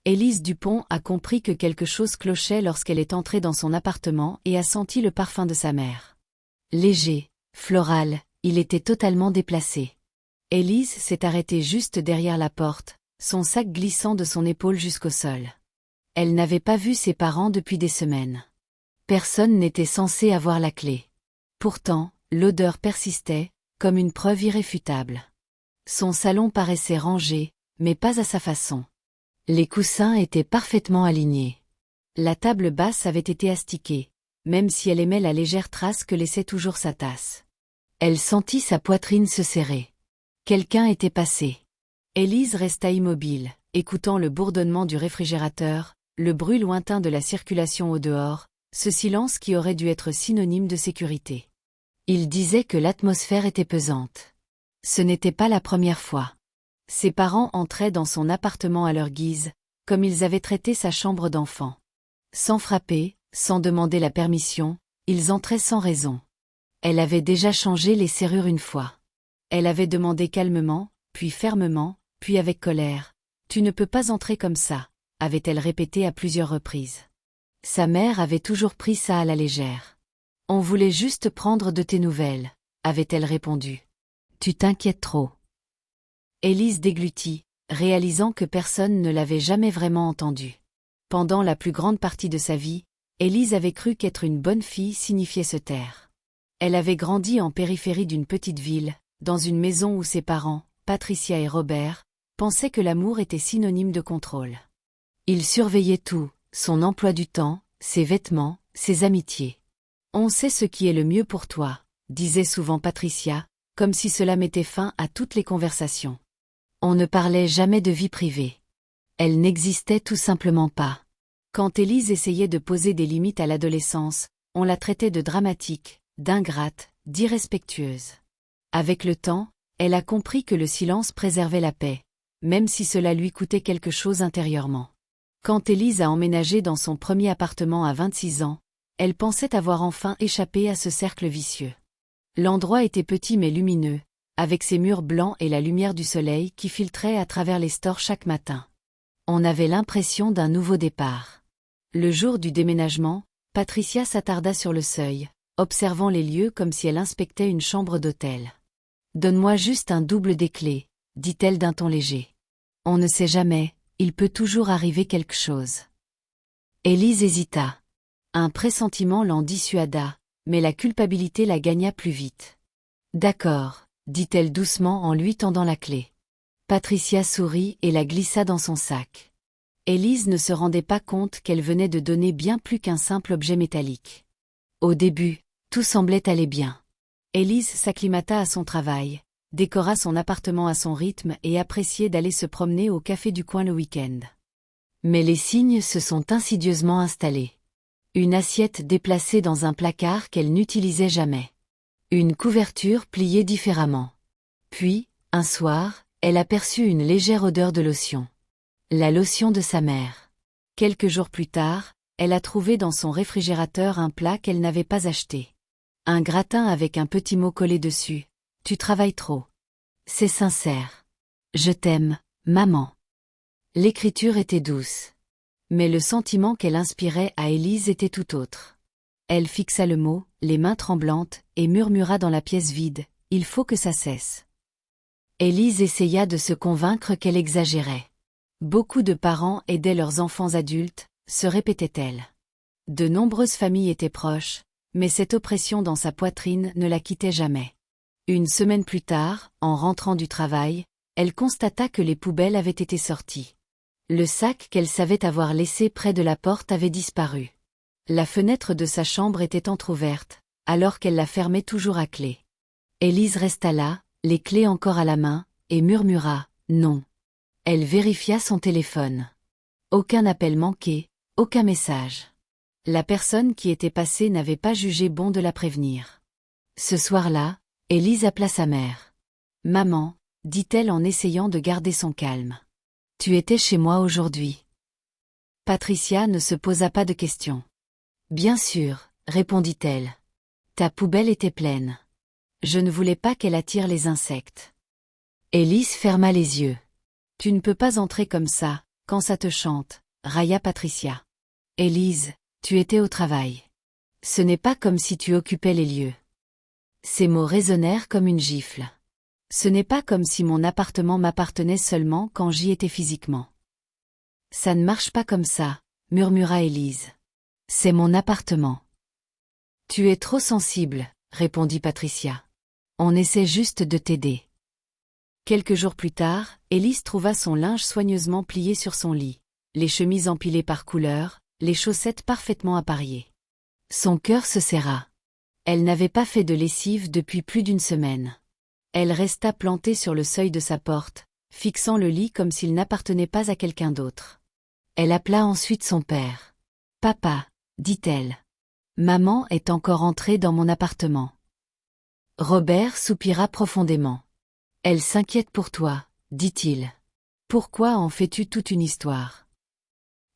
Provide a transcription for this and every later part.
Élise Dupont a compris que quelque chose clochait lorsqu'elle est entrée dans son appartement et a senti le parfum de sa mère. Léger, floral, il était totalement déplacé. Élise s'est arrêtée juste derrière la porte, son sac glissant de son épaule jusqu'au sol. Elle n'avait pas vu ses parents depuis des semaines. Personne n'était censé avoir la clé. Pourtant, l'odeur persistait, comme une preuve irréfutable. Son salon paraissait rangé, mais pas à sa façon. Les coussins étaient parfaitement alignés. La table basse avait été astiquée, même si elle aimait la légère trace que laissait toujours sa tasse. Elle sentit sa poitrine se serrer. Quelqu'un était passé. Élise resta immobile, écoutant le bourdonnement du réfrigérateur, le bruit lointain de la circulation au dehors, ce silence qui aurait dû être synonyme de sécurité. Il disait que l'atmosphère était pesante. Ce n'était pas la première fois. Ses parents entraient dans son appartement à leur guise, comme ils avaient traité sa chambre d'enfant. Sans frapper, sans demander la permission, ils entraient sans raison. Elle avait déjà changé les serrures une fois. Elle avait demandé calmement, puis fermement, puis avec colère. « Tu ne peux pas entrer comme ça », avait-elle répété à plusieurs reprises. Sa mère avait toujours pris ça à la légère. « On voulait juste prendre de tes nouvelles », avait-elle répondu. « Tu t'inquiètes trop. » Élise déglutit, réalisant que personne ne l'avait jamais vraiment entendue. Pendant la plus grande partie de sa vie, Élise avait cru qu'être une bonne fille signifiait se taire. Elle avait grandi en périphérie d'une petite ville, dans une maison où ses parents, Patricia et Robert, pensaient que l'amour était synonyme de contrôle. Ils surveillaient tout, son emploi du temps, ses vêtements, ses amitiés. « On sait ce qui est le mieux pour toi », disait souvent Patricia, comme si cela mettait fin à toutes les conversations. On ne parlait jamais de vie privée. Elle n'existait tout simplement pas. Quand Élise essayait de poser des limites à l'adolescence, on la traitait de dramatique, d'ingrate, d'irrespectueuse. Avec le temps, elle a compris que le silence préservait la paix, même si cela lui coûtait quelque chose intérieurement. Quand Élise a emménagé dans son premier appartement à 26 ans, elle pensait avoir enfin échappé à ce cercle vicieux. L'endroit était petit mais lumineux, avec ses murs blancs et la lumière du soleil qui filtrait à travers les stores chaque matin. On avait l'impression d'un nouveau départ. Le jour du déménagement, Patricia s'attarda sur le seuil, observant les lieux comme si elle inspectait une chambre d'hôtel. « Donne-moi juste un double des clés », dit-elle d'un ton léger. « On ne sait jamais, il peut toujours arriver quelque chose. » Élise hésita. Un pressentiment l'en dissuada, mais la culpabilité la gagna plus vite. « D'accord, » dit-elle doucement en lui tendant la clé. Patricia sourit et la glissa dans son sac. Élise ne se rendait pas compte qu'elle venait de donner bien plus qu'un simple objet métallique. Au début, tout semblait aller bien. Élise s'acclimata à son travail, décora son appartement à son rythme et appréciait d'aller se promener au café du coin le week-end. Mais les signes se sont insidieusement installés. Une assiette déplacée dans un placard qu'elle n'utilisait jamais. Une couverture pliée différemment. Puis, un soir, elle aperçut une légère odeur de lotion. La lotion de sa mère. Quelques jours plus tard, elle a trouvé dans son réfrigérateur un plat qu'elle n'avait pas acheté. Un gratin avec un petit mot collé dessus. « Tu travailles trop. » C'est sincère. « Je t'aime, maman. » L'écriture était douce. Mais le sentiment qu'elle inspirait à Élise était tout autre. Elle fixa le mot, les mains tremblantes, et murmura dans la pièce vide, « Il faut que ça cesse. » Élise essaya de se convaincre qu'elle exagérait. Beaucoup de parents aidaient leurs enfants adultes, se répétait-elle. De nombreuses familles étaient proches, mais cette oppression dans sa poitrine ne la quittait jamais. Une semaine plus tard, en rentrant du travail, elle constata que les poubelles avaient été sorties. Le sac qu'elle savait avoir laissé près de la porte avait disparu. La fenêtre de sa chambre était entr'ouverte, alors qu'elle la fermait toujours à clé. Élise resta là, les clés encore à la main, et murmura « Non ». Elle vérifia son téléphone. Aucun appel manqué, aucun message. La personne qui était passée n'avait pas jugé bon de la prévenir. Ce soir-là, Élise appela sa mère. « Maman », dit-elle en essayant de garder son calme. « Tu étais chez moi aujourd'hui. » Patricia ne se posa pas de questions. « Bien sûr », répondit-elle. « Ta poubelle était pleine. Je ne voulais pas qu'elle attire les insectes. » Élise ferma les yeux. « Tu ne peux pas entrer comme ça, quand ça te chante, railla Patricia. Élise, tu étais au travail. Ce n'est pas comme si tu occupais les lieux. Ces mots résonnèrent comme une gifle. Ce n'est pas comme si mon appartement m'appartenait seulement quand j'y étais physiquement. Ça ne marche pas comme ça, murmura Élise. C'est mon appartement. Tu es trop sensible, répondit Patricia. On essaie juste de t'aider. Quelques jours plus tard, Élise trouva son linge soigneusement plié sur son lit, les chemises empilées par couleur, les chaussettes parfaitement appariées. Son cœur se serra. Elle n'avait pas fait de lessive depuis plus d'une semaine. Elle resta plantée sur le seuil de sa porte, fixant le lit comme s'il n'appartenait pas à quelqu'un d'autre. Elle appela ensuite son père. « Papa, dit-elle. Maman est encore entrée dans mon appartement. » Robert soupira profondément. « Elle s'inquiète pour toi, dit-il. Pourquoi en fais-tu toute une histoire ? »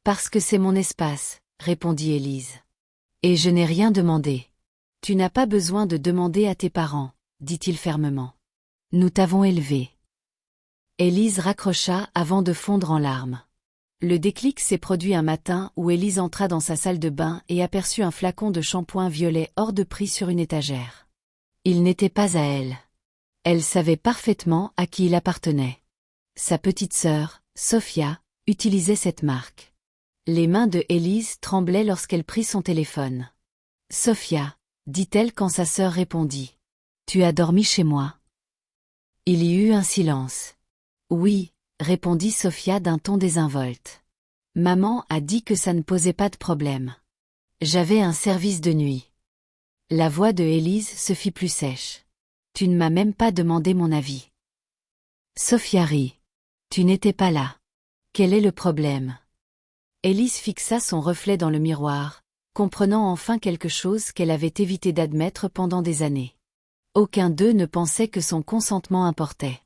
« Parce que c'est mon espace, répondit Élise. Et je n'ai rien demandé. Tu n'as pas besoin de demander à tes parents, dit-il fermement. Nous t'avons élevé. Élise raccrocha avant de fondre en larmes. Le déclic s'est produit un matin où Élise entra dans sa salle de bain et aperçut un flacon de shampoing violet hors de prix sur une étagère. Il n'était pas à elle. Elle savait parfaitement à qui il appartenait. Sa petite sœur, Sophia, utilisait cette marque. Les mains de Élise tremblaient lorsqu'elle prit son téléphone. « Sophia, dit-elle quand sa sœur répondit. Tu as dormi chez moi ? » Il y eut un silence. « Oui, » répondit Sophia d'un ton désinvolte. « Maman a dit que ça ne posait pas de problème. J'avais un service de nuit. » La voix de Élise se fit plus sèche. « Tu ne m'as même pas demandé mon avis. » Sophia rit. « Tu n'étais pas là. Quel est le problème ? » Élise fixa son reflet dans le miroir, comprenant enfin quelque chose qu'elle avait évité d'admettre pendant des années. Aucun d'eux ne pensait que son consentement importait.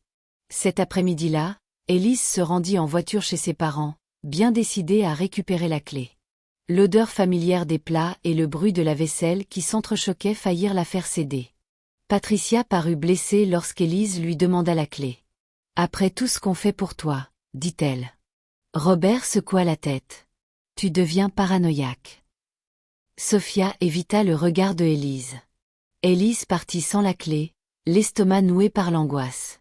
Cet après-midi-là, Élise se rendit en voiture chez ses parents, bien décidée à récupérer la clé. L'odeur familière des plats et le bruit de la vaisselle qui s'entrechoquaient faillirent la faire céder. Patricia parut blessée lorsqu'Élise lui demanda la clé. « Après tout ce qu'on fait pour toi, » dit-elle. Robert secoua la tête. « Tu deviens paranoïaque. » Sophia évita le regard de Élise. Élise partit sans la clé, l'estomac noué par l'angoisse.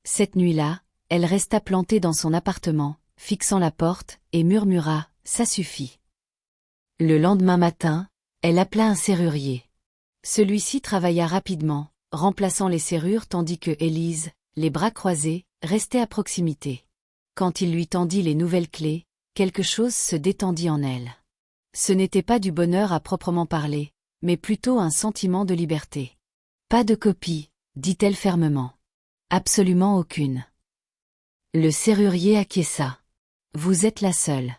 Cette nuit-là, elle resta plantée dans son appartement, fixant la porte, et murmura « Ça suffit ». Le lendemain matin, elle appela un serrurier. Celui-ci travailla rapidement, remplaçant les serrures tandis que Élise, les bras croisés, restait à proximité. Quand il lui tendit les nouvelles clés, quelque chose se détendit en elle. Ce n'était pas du bonheur à proprement parler, mais plutôt un sentiment de liberté. « Pas de copie, » dit-elle fermement. « Absolument aucune. » Le serrurier acquiesça. « Vous êtes la seule. »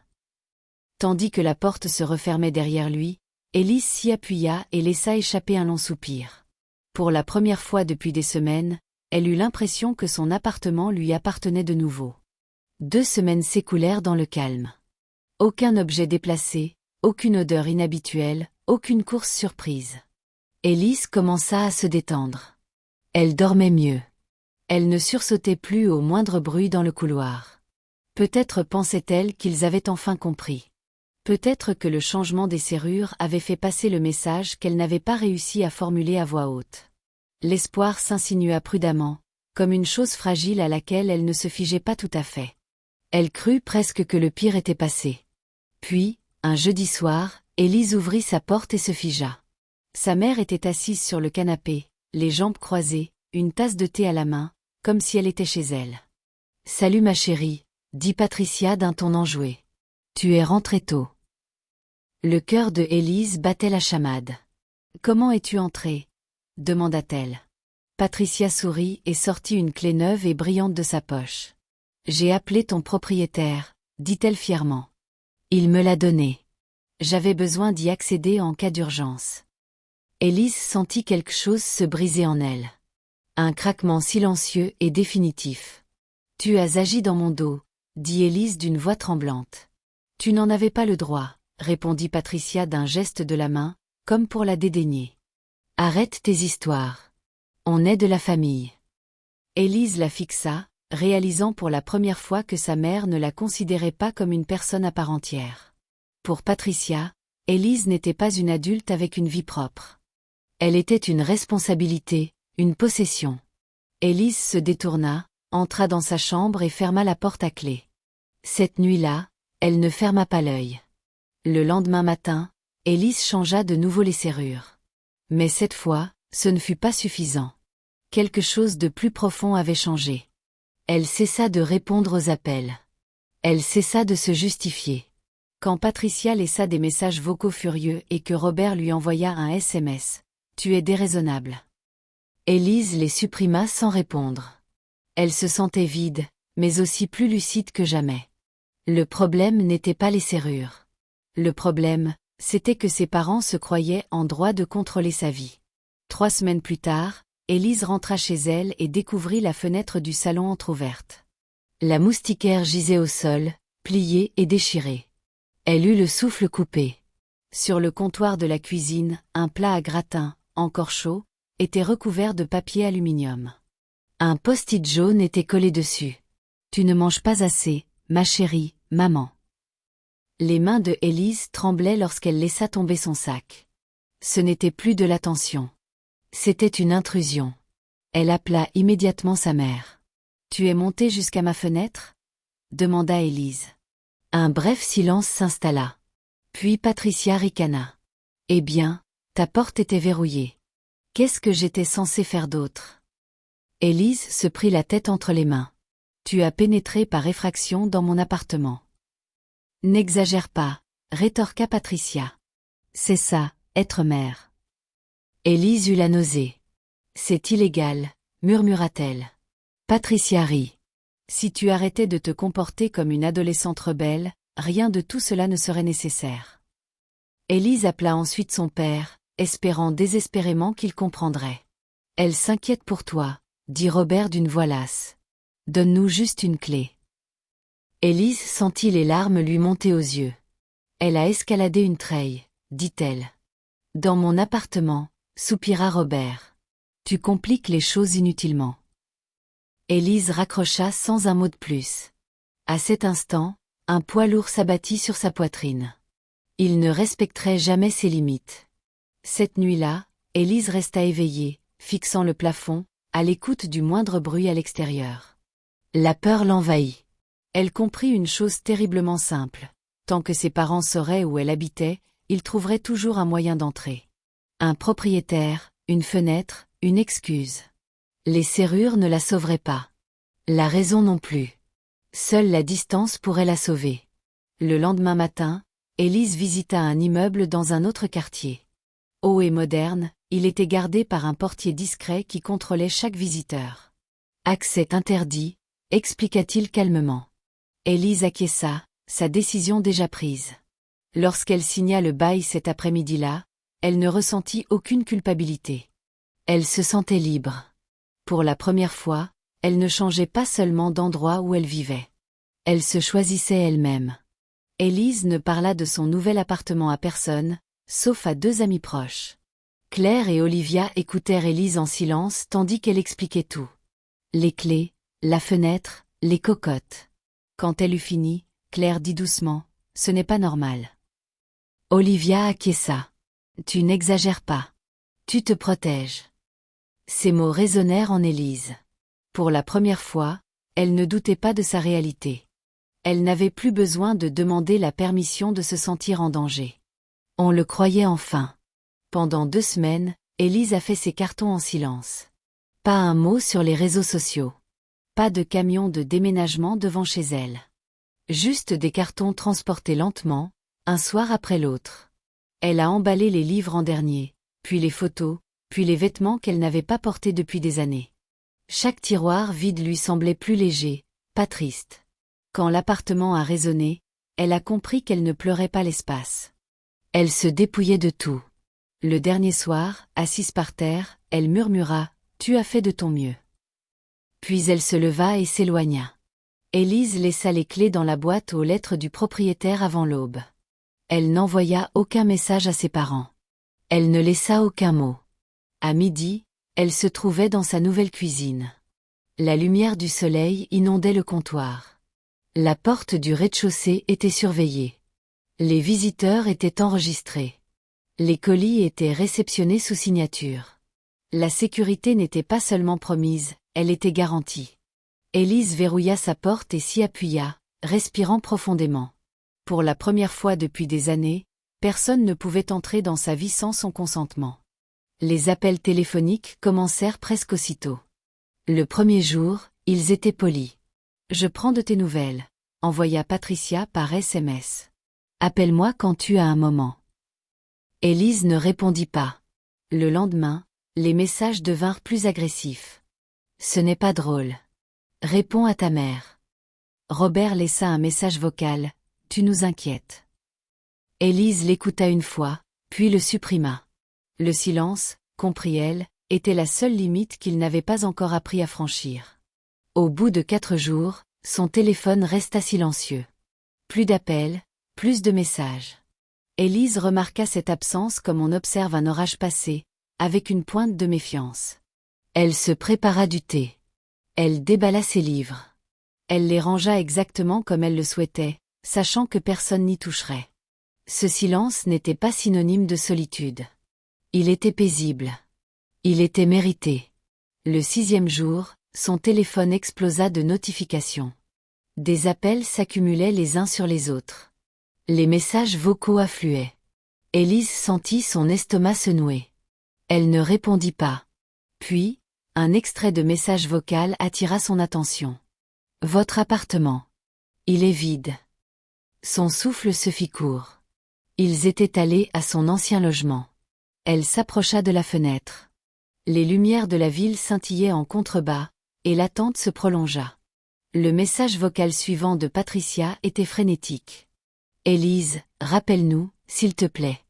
Tandis que la porte se refermait derrière lui, Élise s'y appuya et laissa échapper un long soupir. Pour la première fois depuis des semaines, elle eut l'impression que son appartement lui appartenait de nouveau. 2 semaines s'écoulèrent dans le calme. Aucun objet déplacé, aucune odeur inhabituelle, aucune course surprise. Élise commença à se détendre. Elle dormait mieux. Elle ne sursautait plus au moindre bruit dans le couloir. Peut-être pensait-elle qu'ils avaient enfin compris. Peut-être que le changement des serrures avait fait passer le message qu'elle n'avait pas réussi à formuler à voix haute. L'espoir s'insinua prudemment, comme une chose fragile à laquelle elle ne se figeait pas tout à fait. Elle crut presque que le pire était passé. Puis, un jeudi soir, Élise ouvrit sa porte et se figea. Sa mère était assise sur le canapé, les jambes croisées, une tasse de thé à la main, comme si elle était chez elle. « Salut ma chérie », dit Patricia d'un ton enjoué. « Tu es rentrée tôt. » Le cœur de Élise battait la chamade. « Comment es-tu entrée ?» demanda-t-elle. Patricia sourit et sortit une clé neuve et brillante de sa poche. « J'ai appelé ton propriétaire, » dit-elle fièrement. « Il me l'a donnée. J'avais besoin d'y accéder en cas d'urgence. » Élise sentit quelque chose se briser en elle. Un craquement silencieux et définitif. « Tu as agi dans mon dos, » dit Élise d'une voix tremblante. « Tu n'en avais pas le droit, » répondit Patricia d'un geste de la main, comme pour la dédaigner. « Arrête tes histoires. On est de la famille. » Élise la fixa, réalisant pour la première fois que sa mère ne la considérait pas comme une personne à part entière. Pour Patricia, Élise n'était pas une adulte avec une vie propre. Elle était une responsabilité, une possession. Élise se détourna, entra dans sa chambre et ferma la porte à clé. Cette nuit-là, elle ne ferma pas l'œil. Le lendemain matin, Élise changea de nouveau les serrures. Mais cette fois, ce ne fut pas suffisant. Quelque chose de plus profond avait changé. Elle cessa de répondre aux appels. Elle cessa de se justifier. Quand Patricia laissa des messages vocaux furieux et que Robert lui envoya un SMS, « Tu es déraisonnable ». Élise les supprima sans répondre. Elle se sentait vide, mais aussi plus lucide que jamais. Le problème n'était pas les serrures. Le problème, c'était que ses parents se croyaient en droit de contrôler sa vie. 3 semaines plus tard, Élise rentra chez elle et découvrit la fenêtre du salon entr'ouverte. La moustiquaire gisait au sol, pliée et déchirée. Elle eut le souffle coupé. Sur le comptoir de la cuisine, un plat à gratin, encore chaud, était recouvert de papier aluminium. Un post-it jaune était collé dessus. « Tu ne manges pas assez, ma chérie, maman. » Les mains de Élise tremblaient lorsqu'elle laissa tomber son sac. Ce n'était plus de l'attention. C'était une intrusion. Elle appela immédiatement sa mère. « Tu es montée jusqu'à ma fenêtre ?» demanda Élise. Un bref silence s'installa. Puis Patricia ricana. « Eh bien, ta porte était verrouillée. Qu'est-ce que j'étais censée faire d'autre ?» Élise se prit la tête entre les mains. « Tu as pénétré par effraction dans mon appartement. » « N'exagère pas, » rétorqua Patricia. « C'est ça, être mère. » Élise eut la nausée. « C'est illégal, » murmura-t-elle. Patricia rit. « Si tu arrêtais de te comporter comme une adolescente rebelle, rien de tout cela ne serait nécessaire. » Élise appela ensuite son père, espérant désespérément qu'il comprendrait. « Elle s'inquiète pour toi, » dit Robert d'une voix lasse. « Donne-nous juste une clé. » Élise sentit les larmes lui monter aux yeux. « Elle a escaladé une treille, » dit-elle. « Dans mon appartement, » soupira Robert. « Tu compliques les choses inutilement. » Élise raccrocha sans un mot de plus. À cet instant, un poids lourd s'abattit sur sa poitrine. Il ne respecterait jamais ses limites. Cette nuit-là, Élise resta éveillée, fixant le plafond, à l'écoute du moindre bruit à l'extérieur. La peur l'envahit. Elle comprit une chose terriblement simple. Tant que ses parents sauraient où elle habitait, ils trouveraient toujours un moyen d'entrer. Un propriétaire, une fenêtre, une excuse. Les serrures ne la sauveraient pas. La raison non plus. Seule la distance pourrait la sauver. Le lendemain matin, Élise visita un immeuble dans un autre quartier. Haut et moderne, il était gardé par un portier discret qui contrôlait chaque visiteur. « Accès interdit », expliqua-t-il calmement. Élise acquiesça, sa décision déjà prise. Lorsqu'elle signa le bail cet après-midi-là, elle ne ressentit aucune culpabilité. Elle se sentait libre. Pour la première fois, elle ne changeait pas seulement d'endroit où elle vivait. Elle se choisissait elle-même. Élise ne parla de son nouvel appartement à personne, sauf à 2 amis proches. Claire et Olivia écoutèrent Élise en silence tandis qu'elle expliquait tout. Les clés, la fenêtre, les cocottes. Quand elle eut fini, Claire dit doucement, « Ce n'est pas normal. » Olivia acquiesça. « Tu n'exagères pas. Tu te protèges. » Ces mots résonnèrent en Élise. Pour la première fois, elle ne doutait pas de sa réalité. Elle n'avait plus besoin de demander la permission de se sentir en danger. On le croyait enfin. Pendant 2 semaines, Élise a fait ses cartons en silence. Pas un mot sur les réseaux sociaux. Pas de camion de déménagement devant chez elle. Juste des cartons transportés lentement, un soir après l'autre. Elle a emballé les livres en dernier, puis les photos, puis les vêtements qu'elle n'avait pas portés depuis des années. Chaque tiroir vide lui semblait plus léger, pas triste. Quand l'appartement a résonné, elle a compris qu'elle ne pleurait pas l'espace. Elle se dépouillait de tout. Le dernier soir, assise par terre, elle murmura « Tu as fait de ton mieux ». Puis elle se leva et s'éloigna. Élise laissa les clés dans la boîte aux lettres du propriétaire avant l'aube. Elle n'envoya aucun message à ses parents. Elle ne laissa aucun mot. À midi, elle se trouvait dans sa nouvelle cuisine. La lumière du soleil inondait le comptoir. La porte du rez-de-chaussée était surveillée. Les visiteurs étaient enregistrés. Les colis étaient réceptionnés sous signature. La sécurité n'était pas seulement promise, elle était garantie. Élise verrouilla sa porte et s'y appuya, respirant profondément. Pour la première fois depuis des années, personne ne pouvait entrer dans sa vie sans son consentement. Les appels téléphoniques commencèrent presque aussitôt. Le premier jour, ils étaient polis. « Je prends de tes nouvelles », envoya Patricia par SMS. « Appelle-moi quand tu as un moment. » Élise ne répondit pas. Le lendemain, les messages devinrent plus agressifs. « Ce n'est pas drôle. Réponds à ta mère. » Robert laissa un message vocal. « Tu nous inquiètes. » Élise l'écouta une fois, puis le supprima. Le silence, comprit-elle, était la seule limite qu'il n'avait pas encore appris à franchir. Au bout de 4 jours, son téléphone resta silencieux. Plus d'appels, plus de messages. Élise remarqua cette absence comme on observe un orage passer, avec une pointe de méfiance. Elle se prépara du thé. Elle déballa ses livres. Elle les rangea exactement comme elle le souhaitait, sachant que personne n'y toucherait. Ce silence n'était pas synonyme de solitude. Il était paisible. Il était mérité. Le 6e jour, son téléphone explosa de notifications. Des appels s'accumulaient les uns sur les autres. Les messages vocaux affluaient. Élise sentit son estomac se nouer. Elle ne répondit pas. Puis, un extrait de message vocal attira son attention. « Votre appartement. Il est vide. » Son souffle se fit court. Ils étaient allés à son ancien logement. Elle s'approcha de la fenêtre. Les lumières de la ville scintillaient en contrebas, et l'attente se prolongea. Le message vocal suivant de Patricia était frénétique. « Élise, rappelle-nous, s'il te plaît.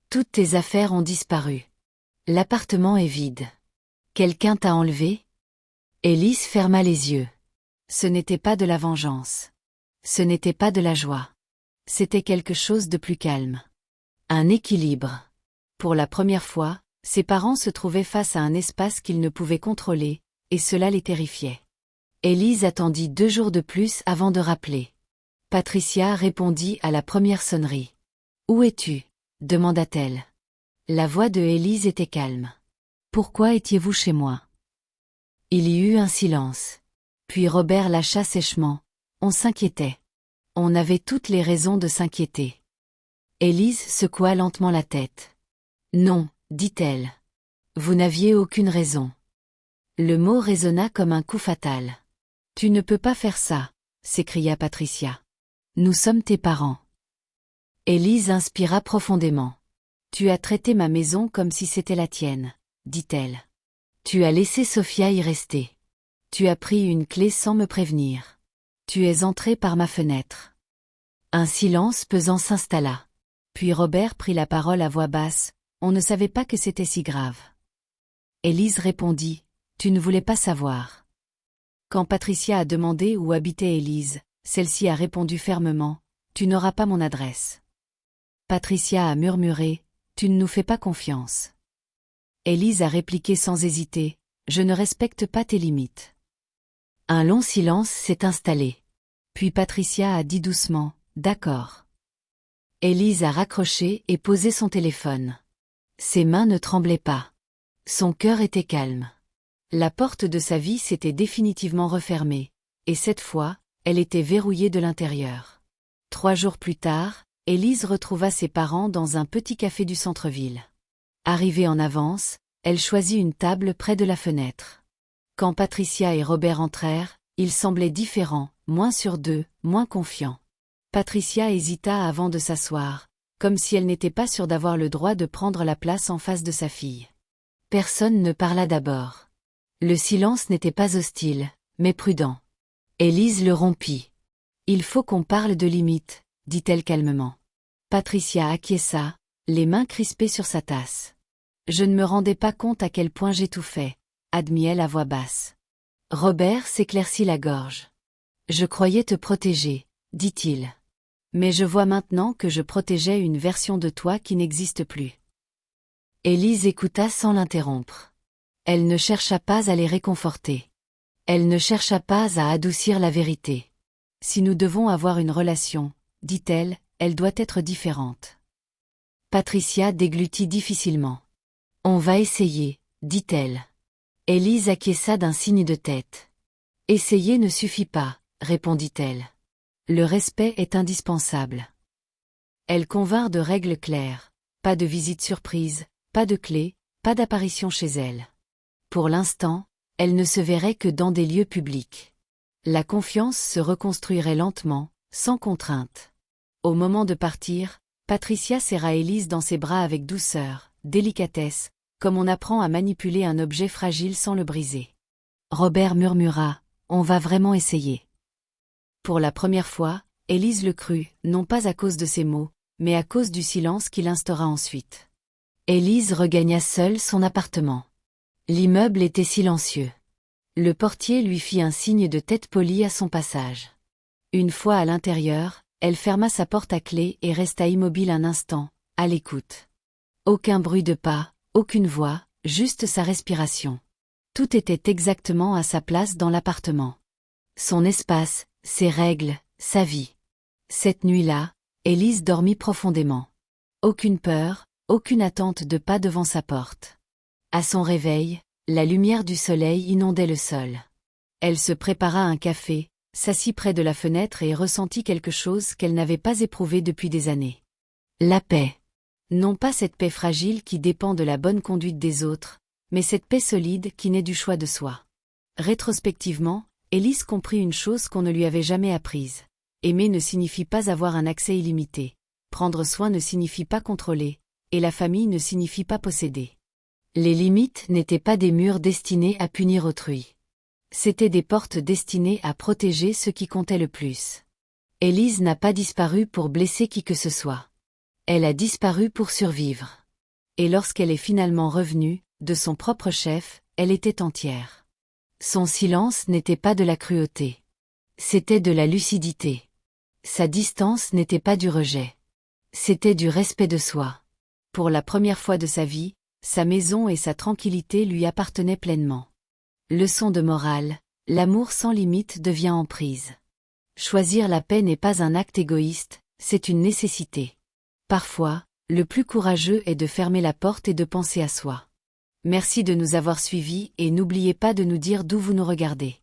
Toutes tes affaires ont disparu. L'appartement est vide. Quelqu'un t'a enlevé ?» Élise ferma les yeux. Ce n'était pas de la vengeance. Ce n'était pas de la joie. C'était quelque chose de plus calme. Un équilibre. Pour la première fois, ses parents se trouvaient face à un espace qu'ils ne pouvaient contrôler, et cela les terrifiait. Élise attendit 2 jours de plus avant de rappeler. Patricia répondit à la première sonnerie. « Où es-tu » demanda-t-elle. La voix de Élise était calme. « Pourquoi étiez-vous chez moi ?» Il y eut un silence. Puis Robert lâcha sèchement. On s'inquiétait. On avait toutes les raisons de s'inquiéter. Élise secoua lentement la tête. « Non, dit-elle. Vous n'aviez aucune raison. » Le mot résonna comme un coup fatal. « Tu ne peux pas faire ça » s'écria Patricia. « Nous sommes tes parents. » Élise inspira profondément. « Tu as traité ma maison comme si c'était la tienne, » dit-elle. « Tu as laissé Sophia y rester. Tu as pris une clé sans me prévenir. Tu es entré par ma fenêtre. » Un silence pesant s'installa. Puis Robert prit la parole à voix basse. On ne savait pas que c'était si grave. Élise répondit. « Tu ne voulais pas savoir. » Quand Patricia a demandé où habitait Élise, celle-ci a répondu fermement. « Tu n'auras pas mon adresse. » Patricia a murmuré. « Tu ne nous fais pas confiance. » Élise a répliqué sans hésiter. « Je ne respecte pas tes limites. » Un long silence s'est installé. Puis Patricia a dit doucement. « D'accord. » Élise a raccroché et posé son téléphone. Ses mains ne tremblaient pas. Son cœur était calme. La porte de sa vie s'était définitivement refermée, et cette fois, elle était verrouillée de l'intérieur. 3 jours plus tard, Élise retrouva ses parents dans un petit café du centre-ville. Arrivée en avance, elle choisit une table près de la fenêtre. Quand Patricia et Robert entrèrent, ils semblaient différents, moins sûrs d'eux, moins confiants. Patricia hésita avant de s'asseoir, comme si elle n'était pas sûre d'avoir le droit de prendre la place en face de sa fille. Personne ne parla d'abord. Le silence n'était pas hostile, mais prudent. Élise le rompit. « Il faut qu'on parle de limites », dit-elle calmement. Patricia acquiesça, les mains crispées sur sa tasse. « Je ne me rendais pas compte à quel point j'étouffais », admit-elle à voix basse. Robert s'éclaircit la gorge. « Je croyais te protéger, » dit-il. « Mais je vois maintenant que je protégeais une version de toi qui n'existe plus. » Élise écouta sans l'interrompre. Elle ne chercha pas à les réconforter. Elle ne chercha pas à adoucir la vérité. Si nous devons avoir une relation, dit-elle, elle doit être différente. Patricia déglutit difficilement. On va essayer, dit-elle. Élise acquiesça d'un signe de tête. Essayer ne suffit pas, répondit-elle. Le respect est indispensable. Elles convinrent de règles claires. Pas de visite surprise, pas de clé, pas d'apparition chez elle. Pour l'instant, elle ne se verrait que dans des lieux publics. La confiance se reconstruirait lentement, sans contrainte. Au moment de partir, Patricia serra Élise dans ses bras avec douceur, délicatesse, comme on apprend à manipuler un objet fragile sans le briser. Robert murmura, « On va vraiment essayer. » Pour la première fois, Élise le crut, non pas à cause de ses mots, mais à cause du silence qu'il instaura ensuite. Élise regagna seule son appartement. L'immeuble était silencieux. Le portier lui fit un signe de tête polie à son passage. Une fois à l'intérieur, elle ferma sa porte à clé et resta immobile un instant, à l'écoute. Aucun bruit de pas, aucune voix, juste sa respiration. Tout était exactement à sa place dans l'appartement. Son espace, ses règles, sa vie. Cette nuit-là, Élise dormit profondément. Aucune peur, aucune attente de pas devant sa porte. À son réveil, la lumière du soleil inondait le sol. Elle se prépara un café, s'assit près de la fenêtre et ressentit quelque chose qu'elle n'avait pas éprouvé depuis des années. La paix. Non pas cette paix fragile qui dépend de la bonne conduite des autres, mais cette paix solide qui naît du choix de soi. Rétrospectivement, Élise comprit une chose qu'on ne lui avait jamais apprise. Aimer ne signifie pas avoir un accès illimité. Prendre soin ne signifie pas contrôler, et la famille ne signifie pas posséder. Les limites n'étaient pas des murs destinés à punir autrui. C'étaient des portes destinées à protéger ceux qui comptaient le plus. Élise n'a pas disparu pour blesser qui que ce soit. Elle a disparu pour survivre. Et lorsqu'elle est finalement revenue, de son propre chef, elle était entière. Son silence n'était pas de la cruauté. C'était de la lucidité. Sa distance n'était pas du rejet. C'était du respect de soi. Pour la première fois de sa vie, sa maison et sa tranquillité lui appartenaient pleinement. Leçon de morale, l'amour sans limite devient emprise. Choisir la paix n'est pas un acte égoïste, c'est une nécessité. Parfois, le plus courageux est de fermer la porte et de penser à soi. Merci de nous avoir suivis et n'oubliez pas de nous dire d'où vous nous regardez.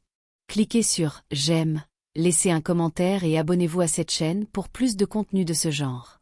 Cliquez sur « J'aime », laissez un commentaire et abonnez-vous à cette chaîne pour plus de contenu de ce genre.